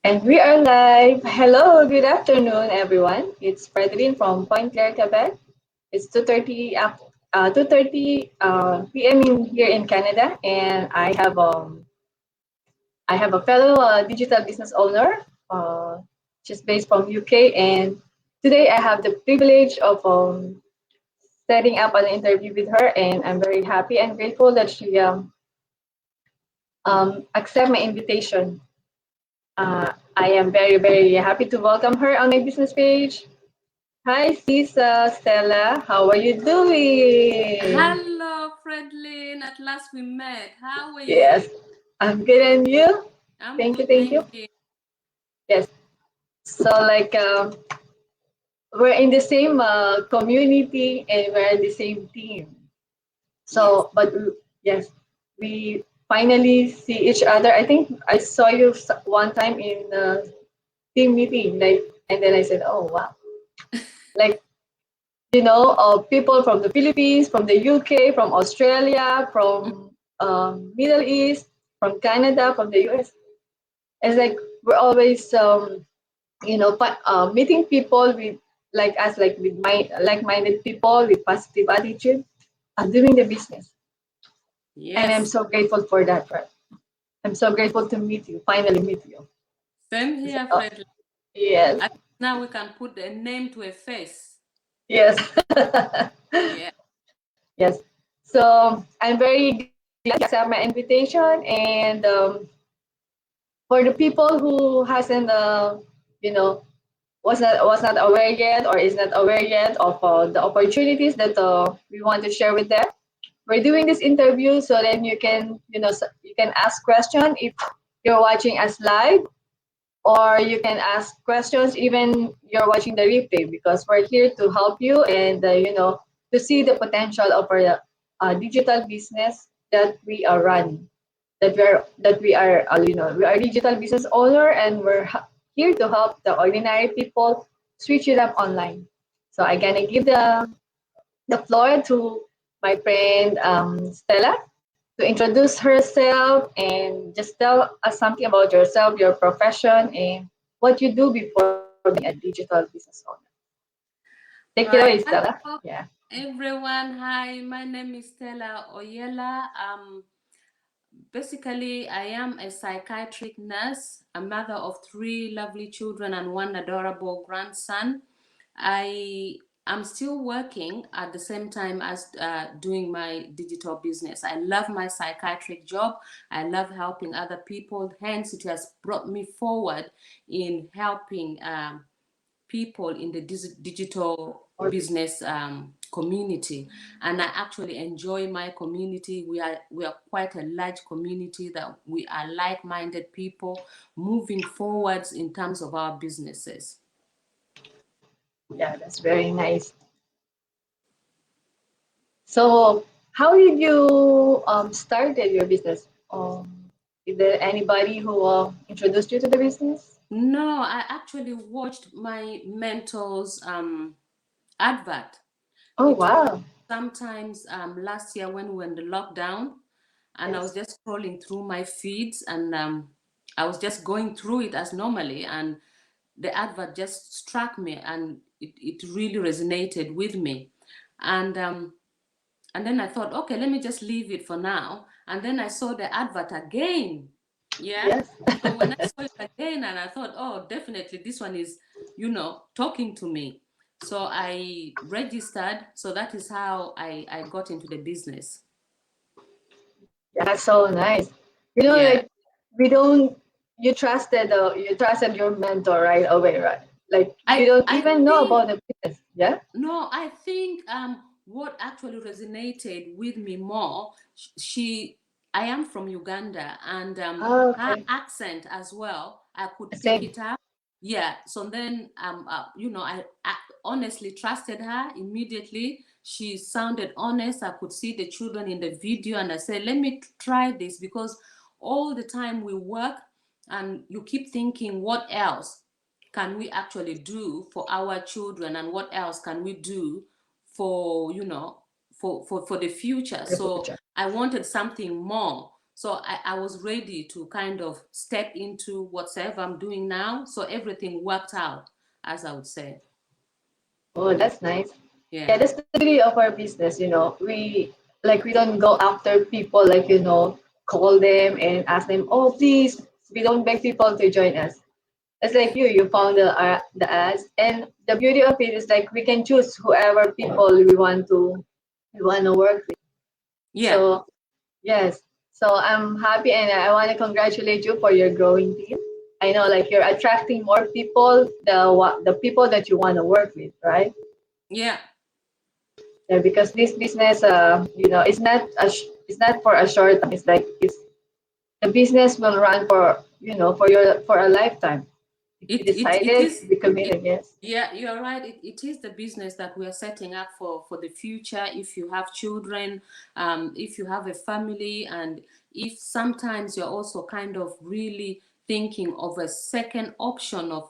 And we are live. Hello, good afternoon, everyone. It's Fredrin from Point Claire, Quebec. It's 2:30 p.m. Here in Canada, and I have a fellow digital business owner. Uh, she's based from UK, and today I have the privilege of setting up an interview with her, and I'm very happy and grateful that she accept my invitation. I am very happy to welcome her on my business page. Hi, sis Stella. How are you doing? Hello, Fredlin. At last we met. How are Yes, you? I'm good. And you? I'm Thank you. good, Thank thank you. you. Yes. So, we're in the same community and we're in the same team. Yes. Yes, we finally see each other. I think I saw you one time in team meeting, and then I said, "Oh wow!" Like people from the Philippines, from the UK, from Australia, from Middle East, from Canada, from the US. It's like we're always, meeting people with like us, like with like-minded people with positive attitude, doing the business. And I'm Yes. so grateful for that, right? I'm so grateful to meet you, finally meet you. Same It's- here, uh, Fredlin. yes, At now we can put a name to a face. yes, Yeah. yes. So I'm very glad you accept my invitation, and for the people who hasn't you know was not aware yet or is not aware yet of the opportunities that we want to share with them, we're doing this interview so then you can you can ask questions if you're watching us live, or you can ask questions even you're watching the replay, because we're here to help you and to see the potential of our digital business that we are running, we are digital business owner, and here to help the ordinary people switch it up online. So I'm gonna give the floor to my friend Stella to introduce herself and just tell us something about yourself, your profession, and what you do before being a digital business owner. Take it away, Right. Stella. Hello, Yeah. everyone. Hi, my name is Stella Oyela. Basically, I am a psychiatric nurse, a mother of three lovely children and one adorable grandson. I am still working at the same time as doing my digital business. I love my psychiatric job. I love helping other people. Hence, it has brought me forward in helping people in the digital business community, and I actually enjoy my community. We are quite a large community that we are like-minded people moving forwards in terms of our businesses. Yeah, that's very nice. So, how did you started your business? Is there anybody who introduced you to the business? No, I actually watched my mentor's advert. Oh It was wow! sometimes last year when we were in the lockdown, and I was Yes. just scrolling through my feeds, and I was just going through it as normally, and the advert just struck me, and it really resonated with me. And um, and then I thought, okay, let me just leave it for now. And then I saw the advert again. Yeah. Yes. So when I saw it again, and I thought, oh, definitely this one is, talking to me. So I registered. So that is how I got into the business. That's so nice. Yeah. Like we don't. You trusted your mentor right away, right? Like you don't I even know think about the business. Yeah. No, I think what actually resonated with me more, she I am from Uganda, and Oh, her okay. accent as well, I could pick Same. it up. Yeah, so then I honestly trusted her immediately. She sounded honest. I could see the children in the video, and I said, let me try this, because all the time we work and you keep thinking, what else can we actually do for our children, and what else can we do for for the future. For the So future. I wanted something more. So I was ready to kind of step into whatever I'm doing now. So everything worked out, as I would say. Oh, that's nice. Yeah, Yeah. that's the beauty of our business, you know. We don't go after people like, you know, call them and ask them, oh please, we don't beg people to join us. It's like you found the ads, and the beauty of it is like we can choose whoever people we want to work with. Yeah. So yes, so I'm happy and I want to congratulate you for your growing team. I know like you're attracting more people, the people that you want to work with, right? Yeah. Yeah, because this business, you know, it's not for a short time. It's like it's the business will run for, you know, for a lifetime. If you It decided to is be it, committed, yes. yeah, you're right. It is the business that we are setting up for the future. If you have children, if you have a family, and if sometimes you're also kind of really thinking of a second option of,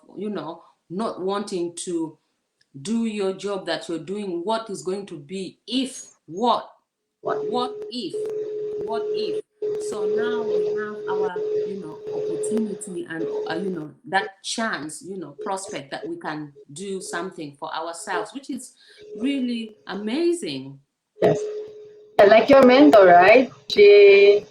not wanting to do your job that you're doing, what is going to be if What? what if what if so now we have our opportunity and that chance, prospect that we can do something for ourselves, which is really amazing. Yes. Yeah, like your mentor, right? She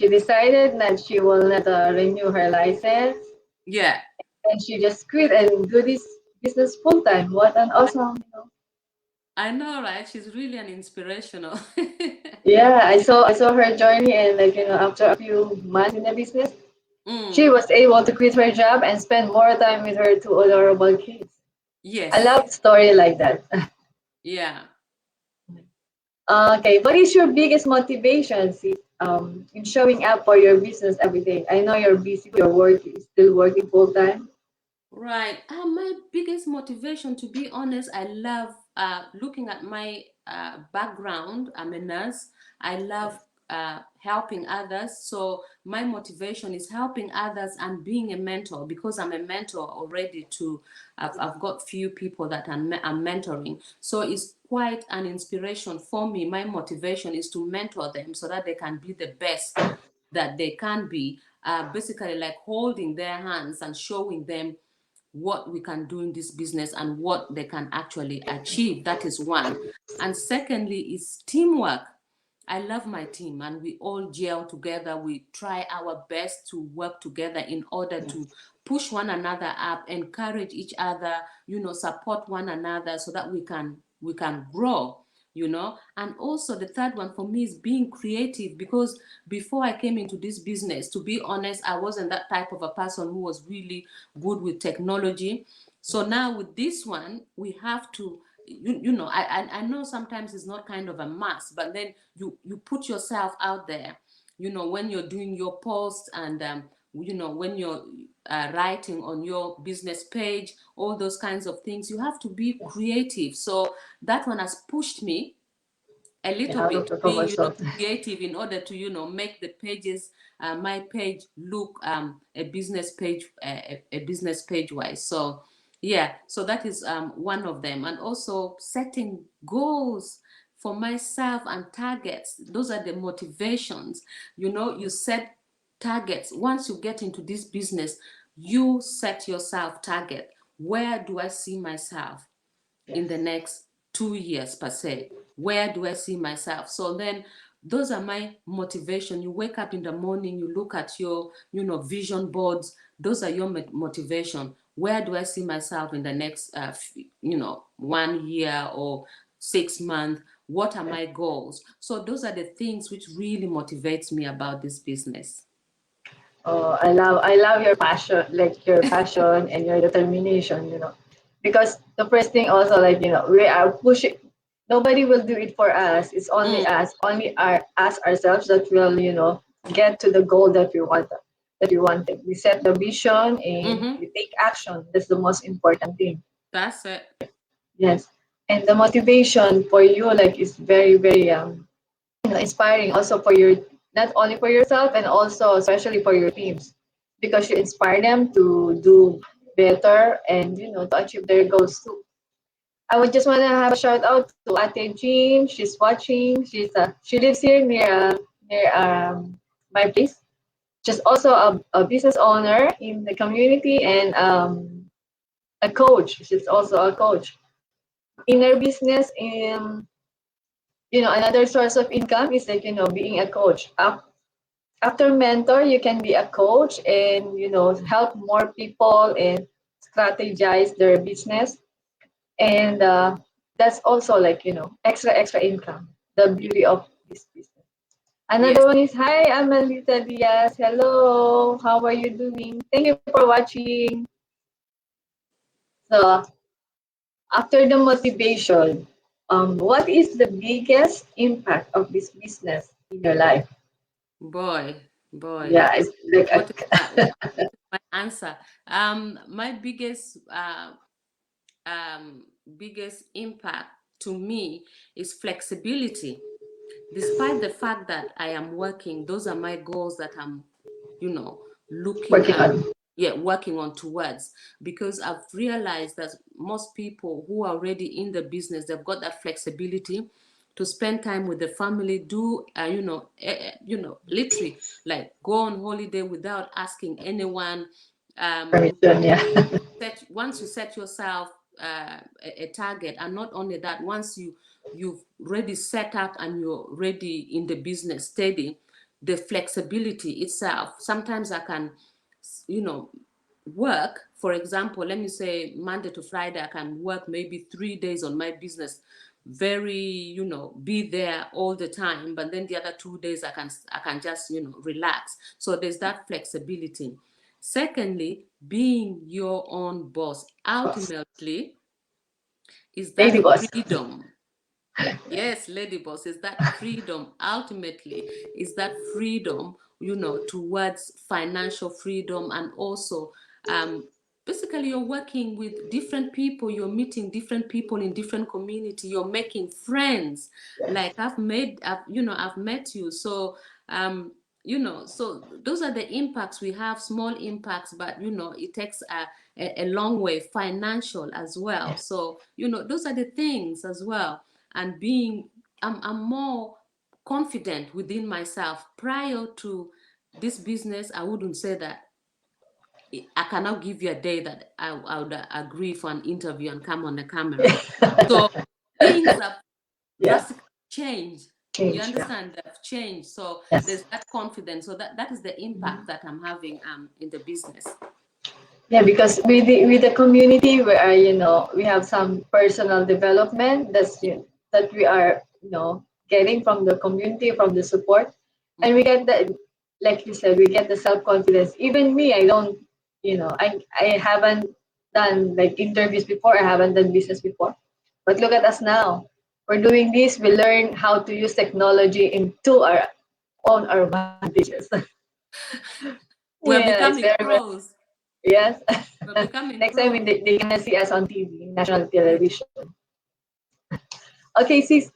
decided that she will not renew her license, Yeah, and she just quit and do this business full time. What an awesome, you know. I know, right? She's really an inspirational. Yeah, I saw her journey, and like, you know, after a few months in the business, she Mm, was able to quit her job and spend more time with her two adorable kids. I yes. love story like that. Yeah. Okay, what is your biggest motivation, sis, in showing up for your business every day? I know you're busy with your work, you're still working full time. Right. My biggest motivation, to be honest, I love looking at my background. I'm a nurse. I love helping others. So my motivation is helping others and being a mentor, because I'm a mentor already. I've got few people that I'm mentoring. So it's quite an inspiration for me. My motivation is to mentor them so that they can be the best that they can be. Basically, like holding their hands and showing them what we can do in this business and what they can actually achieve. That is one. And secondly is teamwork. I love my team and we all gel together. We try our best to work together in order to push one another up, encourage each other, support one another so that we can grow. And also the third one for me is being creative, because before I came into this business, to be honest, I wasn't that type of a person who was really good with technology. So now with this one, we have to, I know sometimes it's not kind of a must, but then you put yourself out there, when you're doing your posts, and when you're writing on your business page, all those kinds of things, you have to be creative. So that one has pushed me a Yeah, little out of bit the to be, comfort zone. creative, in order to, make the pages, my page look a business page, a business page wise. So yeah, so that is one of them. And also setting goals for myself and targets. Those are the motivations. You set targets. Once you get into this business, you set yourself target. Where do I see myself in the Yes. next 2 years per se? Where do I see myself? So then those are my motivation. You wake up in the morning, you look at your, vision boards. Those are your motivation. Where do I see myself in the next, 1 year or 6 months? What are my goals? So those are the things which really motivates me about this business. Oh, I love your passion, like your passion and your determination, you know. Because the first thing also, like, you know, we are pushing, nobody will do it for us. It's only Mm, us, only us ourselves that will, you know, get to the goal that we want, We set the vision and mm-hmm. we take action. That's the most important thing. That's it. Yes. And the motivation for you, like, is very, very you know, inspiring also for your, not only for yourself and also especially for your teams, because you inspire them to do better and, you know, to achieve their goals too. I would just want to have a shout out to Ate Jean. She's watching. She lives here near my place. Just also a business owner in the community and a coach. She's also a coach. In her business, another source of income is like being a coach. After mentor, you can be a coach and help more people and strategize their business. And that's also like extra income. The beauty of this business. Yes. Another one is, hi, I'm Melita Diaz. Hello, how are you doing? Thank you for watching. So after the motivation, what is the biggest impact of this business in your life? Boy, boy. Yeah, it's like What is my answer? My biggest impact to me is flexibility. Despite the fact that I am working, those are my goals that I'm, looking working on. yeah, working on towards, because I've realized that most people who are already in the business, they've got that flexibility to spend time with the family, do literally like go on holiday without asking anyone. Permission, yeah. Once you set yourself a target, and not only that, once you've already set up and you're ready in the business steady, the flexibility itself, sometimes I can you know work, for example, let me say Monday to Friday, I can work maybe 3 days on my business, very be there all the time, but then the other 2 days I can just relax. So there's that flexibility. Secondly, being your own boss Boss. ultimately is Lady that boss. freedom. Yes, lady boss, is that freedom. Ultimately, is that freedom, towards financial freedom, and also, um, basically, you're working with different people, you're meeting different people in different community, you're making friends. Yes. Like I've met you. So, so those are the impacts we have, small impacts, but it takes a long way, financial as well. Yes. So, those are the things as well. And I'm more confident within myself. Prior to this business, I wouldn't say that. I cannot give you a day that I would agree for an interview and come on the camera. So things have Yeah. drastically changed. You Change. Yeah. understand? They've changed. So Yes. there's that confidence. So that is the impact that I'm having in the business. Yeah, because with the community, we are we have some personal development that we are getting from the community, from the support, and we Mm-hmm. get that, like you said, we get the self confidence. Even me, I don't I haven't done like interviews before. I haven't done business before, but look at us now. We're doing this. We learn how to use technology into our own advantages. We're Yeah, it's becoming very. pros. Yes. We're becoming Next time pros. they gonna see us on TV, national Yes. television. Okay, sis.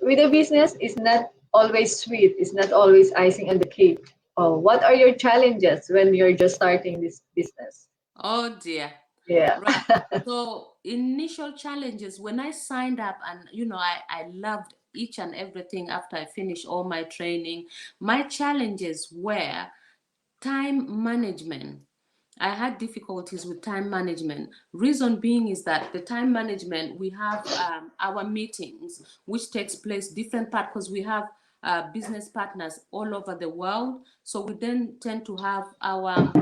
With a business, it's not always sweet. It's not always icing on the cake. Oh, what are your challenges when you're just starting this business? Oh dear. Yeah. Right. So initial challenges when I signed up, and I loved each and everything after I finished all my training. My challenges were time management. I had difficulties with time management. Reason being is that the time management, we have our meetings, which takes place different part, because we have business partners all over the world. So we then tend to have our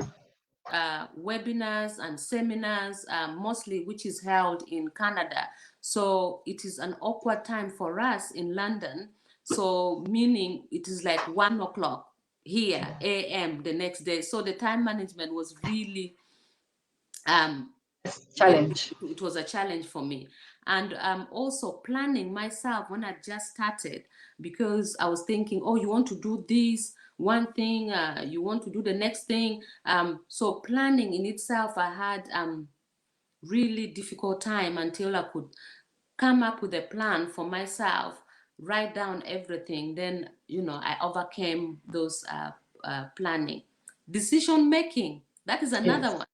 webinars and seminars, mostly which is held in Canada. So it is an awkward time for us in London. So meaning it is like 1 o'clock here, AM the next day. So the time management was really um, Challenge. it was a challenge for me. And also planning myself when I just started, because I was thinking, oh, you want to do this one thing, you want to do the next thing. So planning in itself, I had really difficult time until I could come up with a plan for myself, write down everything. Then, I overcame those planning. Decision making, that is another Yes. one.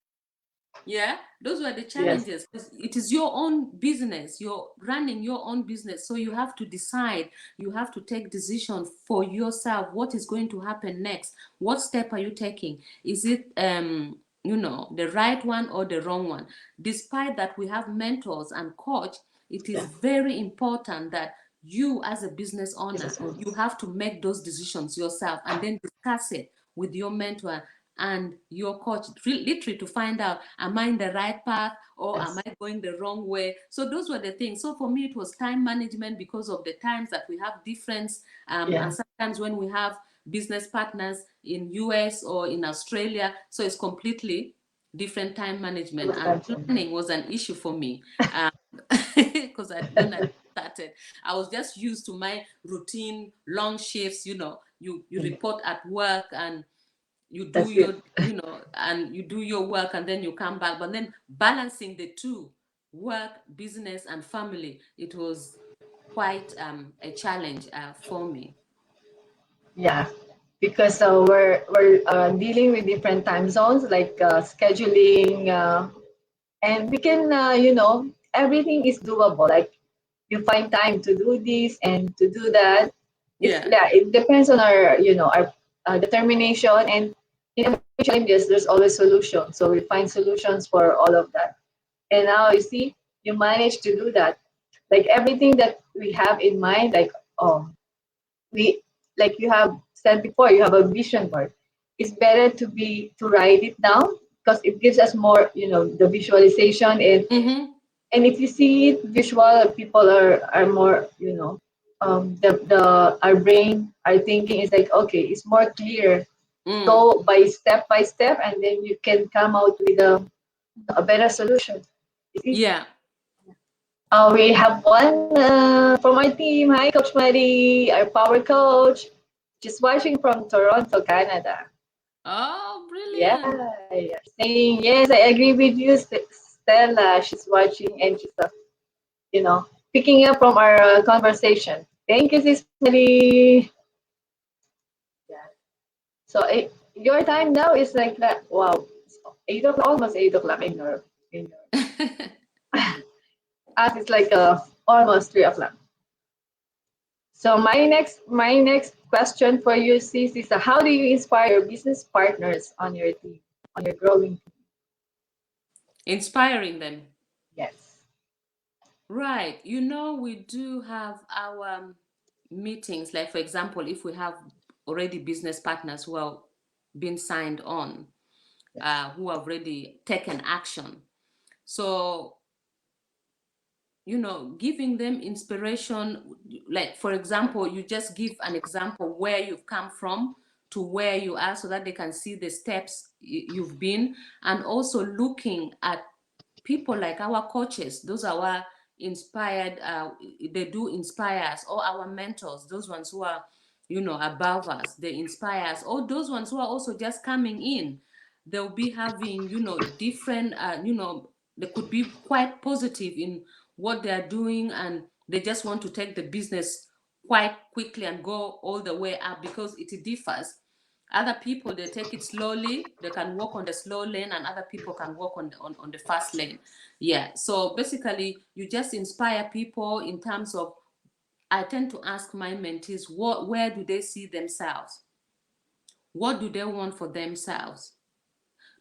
Yeah, those were the Yes. challenges. 'Cause it is your own business. You're running your own business. So you have to decide, you have to take decision for yourself. What is going to happen next? What step are you taking? Is it the right one or the wrong one? Despite that we have mentors and coach, it is Yeah. very important that you as a business owner, Business owner. you have to make those decisions yourself and then discuss it with your mentor and your coach, literally to find out, am I in the right path or am Yes. I going the wrong way? So those were the things. So for me, it was time management because of the times that we have difference, Yeah. and sometimes when we have business partners in US or in Australia, so it's completely different time management, and planning was an issue for me, because when I started, I was just used to my routine long shifts. You Mm. report at work and you do That's it. your work and then you come back, but then balancing the two, work, business and family, it was quite a challenge for me. Yeah, because we're dealing with different time zones, like scheduling, and we can, everything is doable. Like you find time to do this and to do that. It's, Yeah. yeah, it depends on our, our determination, and in every challenges there's always solutions. So we find solutions for all of that. And now you see, you manage to do that. Like everything that we have in mind, like, oh, we, like you have said before, you have a vision board. It's better to write it down, because it gives us more, the visualization. Mm-hmm. And if you see it visual, people are more, the our brain, our thinking is like, okay, it's more clear. Mm. Go by step, and then you can come out with a better solution. You see? Yeah. We have one from our team. Hi, Coach Marie, our power coach. She's watching from Toronto, Canada. Oh, Yeah, brilliant. yeah. Saying, yes, I agree with you, Stella. She's watching, and she's, picking up from our conversation. Thank you, Sis Marie. Yeah. So your time now is like that. Wow, it's 8 o'clock, almost 8 o'clock in your us. It's like almost 3 o'clock. So my next question for you, Sis, is how do you inspire your business partners on your team, on your growing team? Inspiring them. Yes. Right. We do have our meetings. Like, for example, if we have already business partners who have been signed on, Yes. who have already taken action. So, giving them inspiration, like, for example, you just give an example where you've come from to where you are so that they can see the steps you've been, and also looking at people like our coaches. Those are our inspired, they do inspire us, or our mentors, those ones who are above us, they inspire us, or those ones who are also just coming in. They'll be having different, they could be quite positive in what they're doing, and they just want to take the business quite quickly and go all the way up, because it differs. Other people, they take it slowly, they can walk on the slow lane, and other people can walk on the fast lane. Yeah, so basically you just inspire people in terms of, I tend to ask my mentees, where do they see themselves, what do they want for themselves,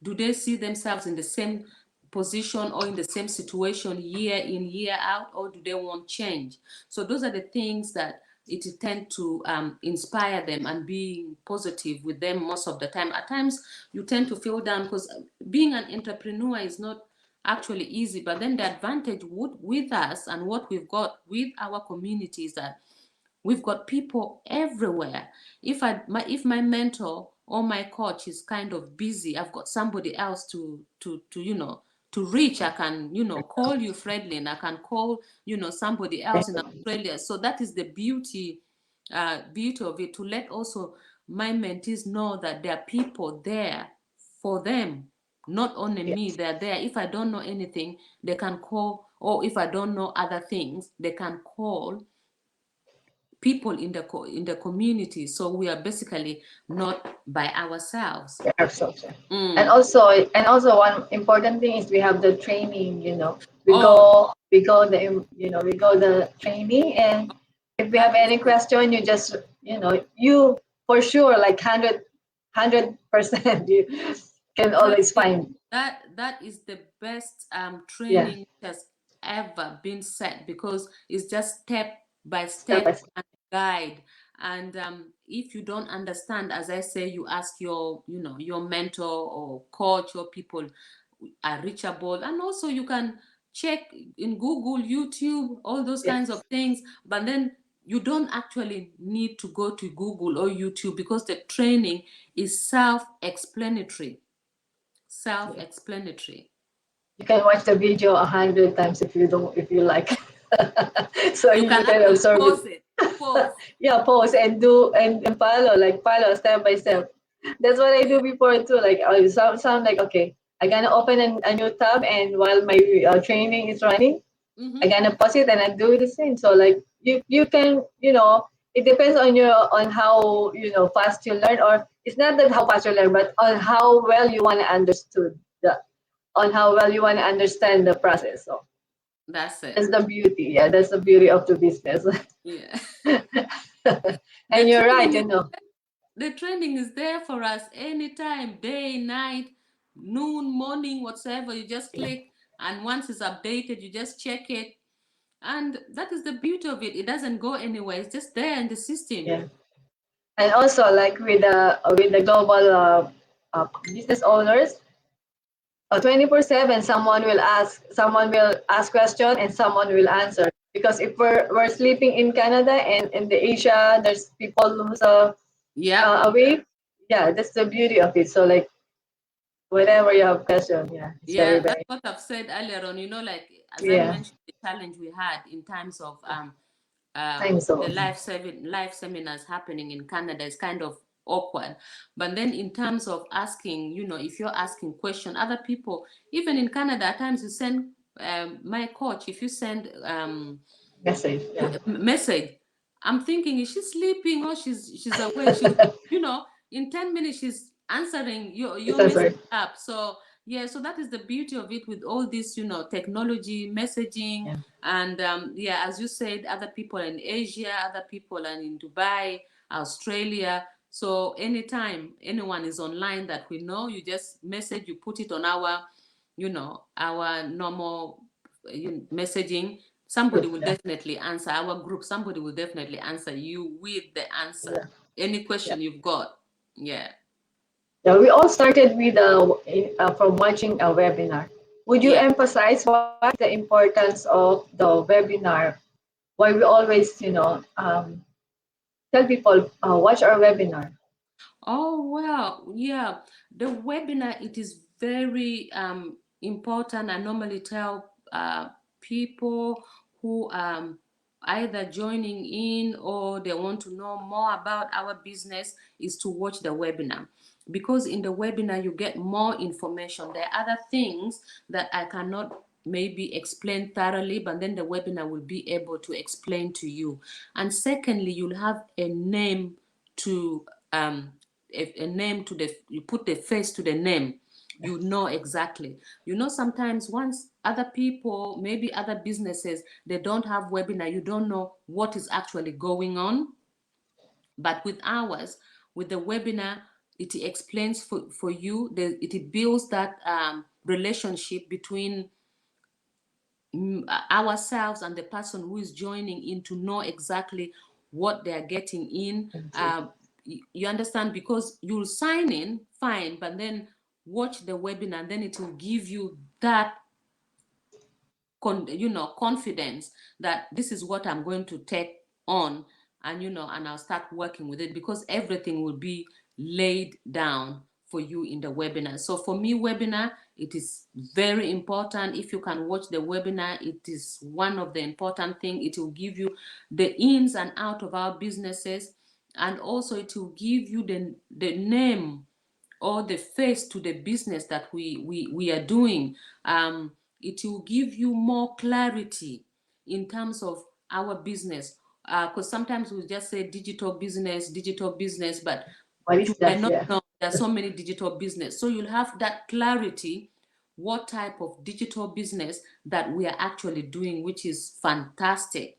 do they see themselves in the same position or in the same situation year in, year out, or do they want change? So those are the things that it tend to inspire them and being positive with them most of the time. At times, you tend to feel down because being an entrepreneur is not actually easy. But then the advantage with us and what we've got with our community is that we've got people everywhere. If my mentor or my coach is kind of busy, I've got somebody else to reach. I can call you, Fredlin. I can call somebody else in Australia. So that is the beauty of it, to let also my mentees know that there are people there for them. Not only me, Yes. they're there. If I don't know anything, they can call, or if I don't know other things, they can call people in the community. So we are basically not by ourselves. ourselves. Yeah. Mm. And also one important thing is we have the training. Oh, We go the training, and if we have that is any the question, you just you for sure like 100% you can always training. find. That is the best Yeah, training that's ever been set, because it's just step by step step by step. and guide. And if you don't understand, as I say, you ask your your mentor or coach, or people are reachable. And also you can check in Google, YouTube, all those kinds of Yes, things. But then you don't actually need to go to Google or YouTube, because the training is self-explanatory. yeah. Self-explanatory. You can watch the video 100 times if you don't if you like, so You you can can actually absorb it. pause it. Pause. Yeah, pause and do and follow step by Yeah. step. That's what I do Yeah. before too. Like I sound like, okay, I gonna open a new tab, and while my training is running, I Mm-hmm. gonna pause it and I do the same. So like you can, it depends on on how fast you learn, or it's not that how fast you learn, but on how well you want to understood the on how well you want to understand the process. So That's that's it. the beauty. Yeah, that's the beauty of the business. Yeah. And The you're right, training is the training is there for us anytime, day, night, noon, morning, whatsoever. You just yeah, click, and once it's updated, you just check it. And that is the beauty of it. It doesn't go anywhere. It's just there in the system. yeah. And also like with the global business owners, 24/7, someone will ask question and someone will answer. Because if we're sleeping in Canada and in the Asia, there's people who's Yep. away. Yeah, that's the beauty of it. So like whenever you have question, yeah, it's very Yeah, that's very what I've said earlier on. Like as I yeah, mentioned, the challenge we had in terms of time the zone. live seminars happening in Canada is kind of awkward. But then in terms of asking, if you're asking question, other people, even in Canada, at times you send my coach, if you send Message. Yeah, message, I'm thinking, is she sleeping or she's awake? She'll, in 10 minutes she's answering it's your message answered. up. So yeah, so that is the beauty of it, with all this, technology, messaging. Yeah, And yeah, as you said, other people in Asia, other people are in Dubai, Australia. So anytime anyone is online that we know, you just message, you put it on our, our normal messaging. Somebody group. will Yeah, definitely answer our group. Somebody will definitely answer you with the answer. yeah, Any yeah. question you've got. Yeah. Yeah, we all started with from watching a webinar. Would you Yeah. emphasize what is the importance of the webinar? Why we always, tell people watch our webinar. Oh, well, yeah. The webinar, it is very important. I normally tell people who either joining in or they want to know more about our business is to watch the webinar, because in the webinar you get more information. There are other things that I cannot maybe explain thoroughly, but then the webinar will be able to explain to you. And secondly, you'll have a name to a name to the, you put the face to the name, you know exactly. Sometimes once other people, maybe other businesses, they don't have webinar, you don't know what is actually going on. But with ours, with the webinar, it explains for you, it builds that relationship between ourselves and the person who is joining in, to know exactly what they are getting in. You understand? Because you'll sign in, fine, but then watch the webinar, and then it will give you that confidence that this is what I'm going to take on, and and I'll start working with it, because everything will be laid down for you in the webinar. So for me, webinar, it is very important. If you can watch the webinar, it is one of the important thing. It will give you the ins and out of our businesses, and also it will give you the name or the face to the business that we are doing. It will give you more clarity in terms of our business. because sometimes we just say digital business, but What you is might that? not Yeah. know there are so many digital business. So you'll have that clarity, what type of digital business that we are actually doing, which is fantastic.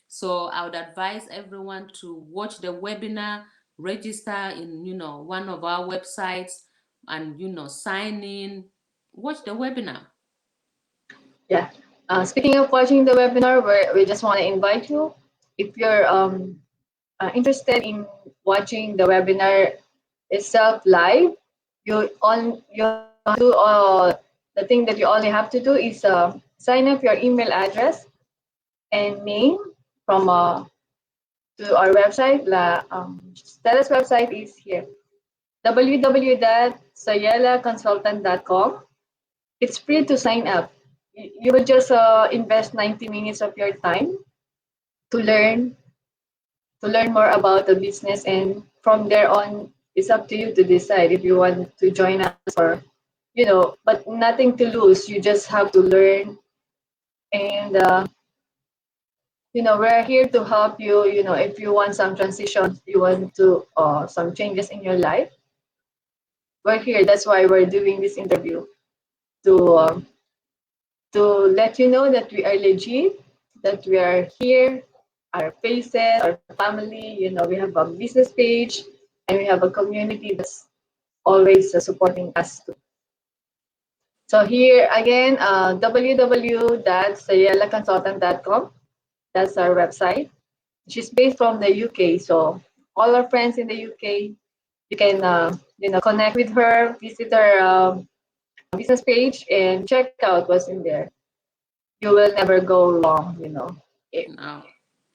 So I would advise everyone to watch the webinar, register in, one of our websites, and, sign in, watch the webinar. Yeah. Speaking of watching the webinar, we just want to invite you. If you're interested in watching the webinar itself live, you do the thing that you only have to do is sign up your email address and name from to our website. Stella's website is here, www.sayelaconsultant.com. It's free to sign up. You would just invest 90 minutes of your time to learn more about the business, and from there on it's up to you to decide if you want to join us, or but nothing to lose. You just have to learn, and we're here to help you. If you want some transition, you want to some changes in your life, we're here. That's why we're doing this interview, to um, to let you know that we are legit, that we are here, our faces, our family. We have a business page, and we have a community that's always supporting us too. So here again, www.sayelaconsultant.com. That's our website. She's based from the UK, so all our friends in the UK, you can connect with her, visit her business page, and check out what's in there. You will never go wrong. No.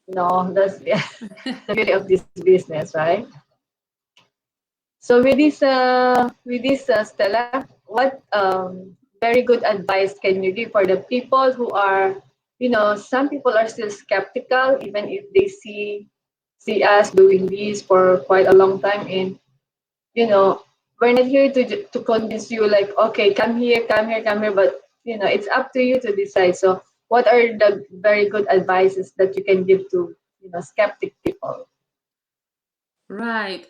No, that's yeah, the beauty of this business, right? So with this Stella, what very good advice can you give for the people who are, some people are still skeptical even if they see us doing this for quite a long time, and you know we're not here to convince you like, okay, come here, come here, come here, but it's up to you to decide. So what are the very good advices that you can give to skeptic people? Right.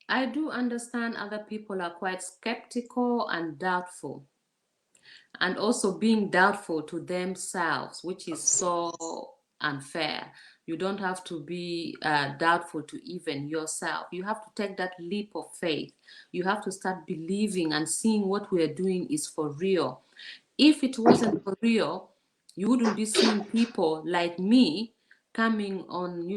I do understand other people are quite skeptical and doubtful, and also being doubtful to themselves, which is so unfair. You don't have to be doubtful to even yourself. You have to take that leap of faith. You have to start believing and seeing what we are doing is for real. If it wasn't for real, you wouldn't be seeing people like me coming on,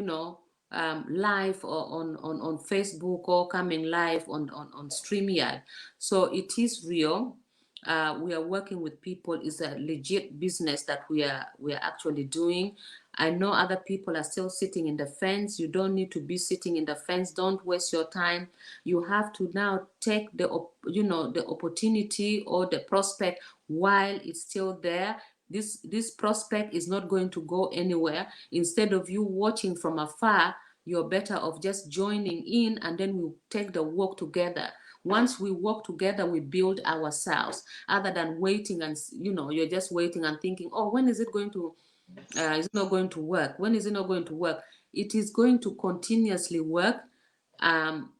live or on Facebook, or coming live on StreamYard. So it is real. We are working with people. It's a legit business that we are actually doing. I know other people are still sitting in the fence. You don't need to be sitting in the fence. Don't waste your time. You have to now take the opportunity or the prospect while it's still there. This prospect is not going to go anywhere. Instead of you watching from afar, you're better off just joining in, and then we'll take the work together. Once we work together, we build ourselves, other than waiting, and you're just waiting and thinking, oh, when is it going to is it not going to work? When is it not going to work? It is going to continuously work. um,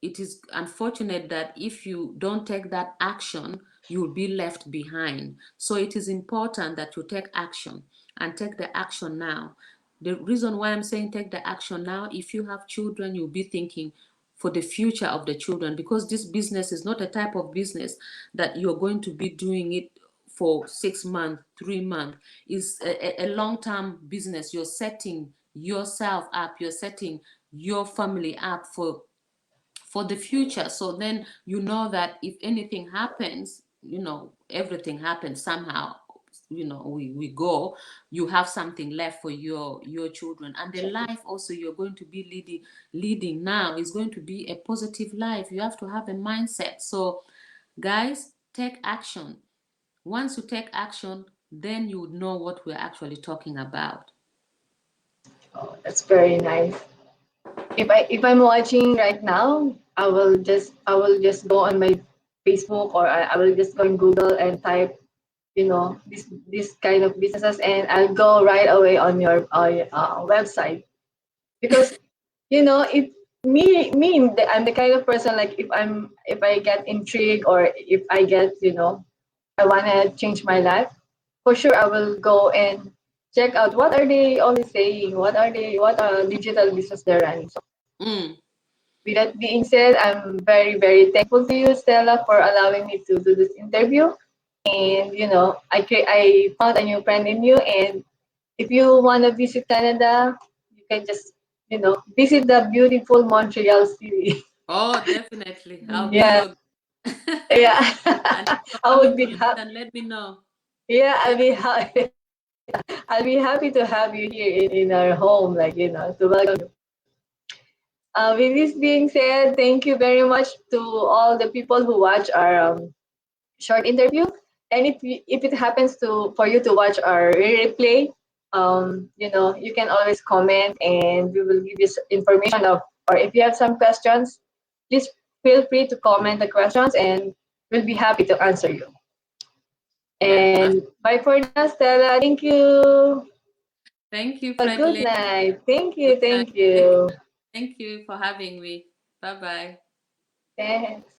it is unfortunate that if you don't take that action, you will be left behind. So it is important that you take action, and take the action now. The reason why I'm saying take the action now, if you have children, you'll be thinking for the future of the children, because this business is not a type of business that you're going to be doing it for 6 months, 3 months. Is a long-term business. You're setting yourself up, you're setting your family up for the future. So then you know that if anything happens, everything happens somehow. We go. You have something left for your children, and the life also you're going to be leading now is going to be a positive life. You have to have a mindset. So, guys, take action. Once you take action, then you would know what we're actually talking about. Oh, that's very nice. If I'm watching right now, I will just go on my Facebook, or I will just go in Google and type, this kind of businesses, and I'll go right away on your website. because if I'm the kind of person, like, if I get intrigued, or if I get, I want to change my life, for sure I will go and check out what are they always saying, what are digital business they're running. So Mm. with that being said, I'm very, very thankful to you, Stella, for allowing me to do this interview. And I found a new friend in you. And if you want to visit Canada, you can just visit the beautiful Montreal city. Oh, definitely. I'll be Yeah, your yeah. and if you're I would coming be to happy. London, let me know. Yeah, Yeah. I'll be happy to have you here in our home, like, to welcome you. With this being said, thank you very much to all the people who watch our short interview. And if it happens to for you to watch our replay, you can always comment, and we will give you information of, or if you have some questions, please feel free to comment the questions, and we'll be happy to answer you. Yeah. And bye for now, Stella. Thank you. Thank you, Have a good friendly. night. Thank Good you. night. Thank you. Thank you for having me. Bye bye. Thanks.